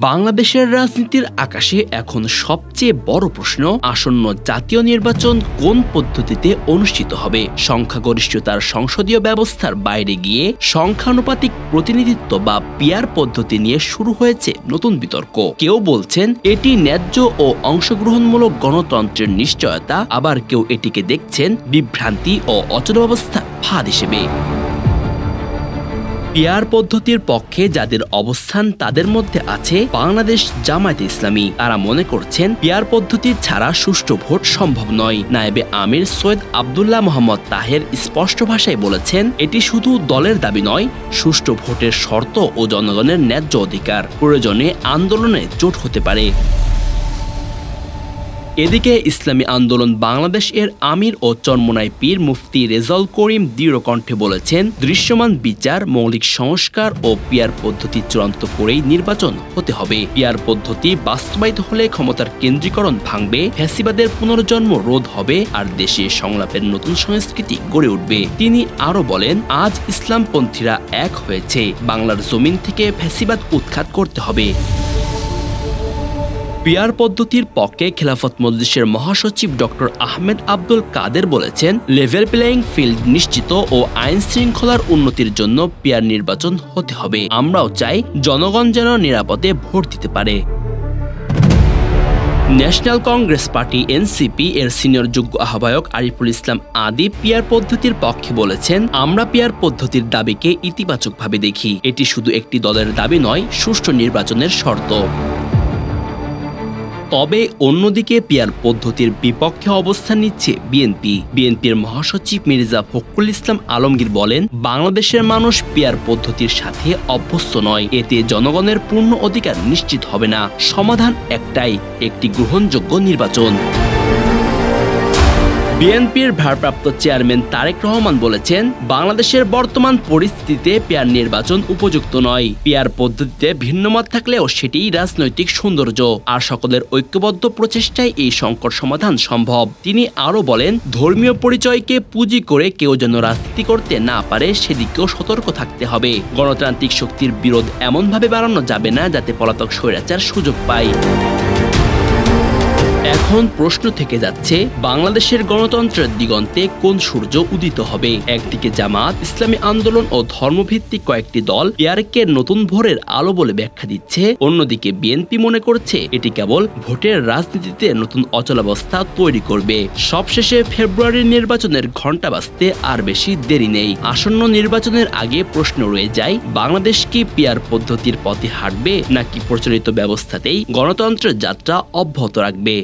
বাংলাদেশের রাজনীতির আকাশে এখন সবচেয়ে বড় প্রশ্ন, আসন্ন জাতীয় নির্বাচন কোন পদ্ধতিতে অনুষ্ঠিত হবে। সংখ্যাগরিষ্ঠতার সংসদীয় ব্যবস্থার বাইরে গিয়ে সংখ্যানুপাতিক প্রতিনিধিত্ব বা পিআর পদ্ধতি নিয়ে শুরু হয়েছে নতুন বিতর্ক। কেউ বলছেন এটি ন্যায্য ও অংশগ্রহণমূলক গণতন্ত্রের নিশ্চয়তা, আবার কেউ এটিকে দেখছেন বিভ্রান্তি ও অচলাবস্থার ফাঁদ হিসেবে। পিআর পদ্ধতির পক্ষে যাদের অবস্থান তাদের মধ্যে আছে বাংলাদেশ জামায়াতে ইসলামী। তারা মনে করছেন পিআর পদ্ধতি ছাড়া সুষ্ঠু ভোট সম্ভব নয়। নায়েবে আমির সৈয়দ আব্দুল্লাহ মোহাম্মদ তাহের স্পষ্ট ভাষায় বলেছেন, এটি শুধু দলের দাবি নয়, সুষ্ঠু ভোটের শর্ত ও জনগণের ন্যায্য অধিকার। প্রয়োজনে আন্দোলনে জোট হতে পারে। এদিকে ইসলামী আন্দোলন বাংলাদেশ এর আমির ও চরমোনাই পীর মুফতি রেজাউল করিম দৃঢ় কণ্ঠে বলেছেন, দৃশ্যমান বিচার, মৌলিক সংস্কার ও পিআর পদ্ধতি চূড়ান্ত করেই নির্বাচন হতে হবে। পিআর পদ্ধতি বাস্তবায়িত হলে ক্ষমতার কেন্দ্রীকরণ ভাঙবে, ফ্যাসিবাদের পুনর্জন্ম রোধ হবে, আর দেশে সংলাপের নতুন সংস্কৃতি গড়ে উঠবে। তিনি আরো বলেন, আজ ইসলামপন্থীরা এক হয়েছে, বাংলার জমিন থেকে ফ্যাসিবাদ উৎখাত করতে হবে। পিআর পদ্ধতির পক্ষে খেলাফত মজলিসের মহাসচিব ডক্টর আহমেদ আব্দুল কাদের বলেছেন, লেভেল প্লেয়িং ফিল্ড নিশ্চিত ও আইন শৃঙ্খলার উন্নতির জন্য পিআর নির্বাচন হতে হবে। আমরাও চাই জনগণ যেন নিরাপদে ভোট দিতে পারে। ন্যাশনাল কংগ্রেস পার্টি এনসিপি এর সিনিয়র যুগ্ম আহ্বায়ক আরিফুল ইসলাম আদি পিআর পদ্ধতির পক্ষে বলেছেন, আমরা পিআর পদ্ধতির দাবিকে ইতিবাচকভাবে দেখি। এটি শুধু একটি দলের দাবি নয়, সুষ্ঠু নির্বাচনের শর্ত। তবে অন্যদিকে পিআর পদ্ধতির বিপক্ষে অবস্থান নিচ্ছে বিএনপির মহাসচিব মির্জা ফখরুল ইসলাম আলমগীর বলেন, বাংলাদেশের মানুষ পিআর পদ্ধতির সাথে অভ্যস্ত নয়, এতে জনগণের পূর্ণ অধিকার নিশ্চিত হবে না। সমাধান একটাই, একটি গ্রহণযোগ্য নির্বাচন। বিএনপির ভারপ্রাপ্ত চেয়ারম্যান তারেক রহমান বলেছেন, বাংলাদেশের বর্তমান পরিস্থিতিতে পিআর নির্বাচন উপযুক্ত নয়। পিআর পদ্ধতিতে ভিন্নমত থাকলেও সেটিই রাজনৈতিক সৌন্দর্য, আর সকলের ঐক্যবদ্ধ প্রচেষ্টায় এই সংকট সমাধান সম্ভব। তিনি আরো বলেন, ধর্মীয় পরিচয়কে পুঁজি করে কেউ যেন রাজনীতি করতে না পারে, সেদিকেও সতর্ক থাকতে হবে। গণতান্ত্রিক শক্তির বিরোধ এমনভাবে বাড়ানো যাবে না যাতে পলাতক স্বৈরাচার সুযোগ পায়। এখন প্রশ্ন থেকে যাচ্ছে, বাংলাদেশের গণতন্ত্রের দিগন্তে কোন সূর্য উদিত হবে। একদিকে জামাত, ইসলামী আন্দোলন ও ধর্মভিত্তিক কয়েকটি দল পিআরকে নতুন ভোরের আলো বলে ব্যাখ্যা দিচ্ছে, অন্যদিকে বিএনপি মনে করছে এটি কেবল ভোটের রাজনীতিতে নতুন অচলাবস্থা তৈরি করবে। সবশেষে ফেব্রুয়ারির নির্বাচনের ঘণ্টা বাজতে আর বেশি দেরি নেই। আসন্ন নির্বাচনের আগে প্রশ্ন রয়ে যায়, বাংলাদেশ কি পিআর পদ্ধতির পথে হাঁটবে, নাকি প্রচলিত ব্যবস্থাতেই গণতন্ত্রের যাত্রা অব্যাহত রাখবে।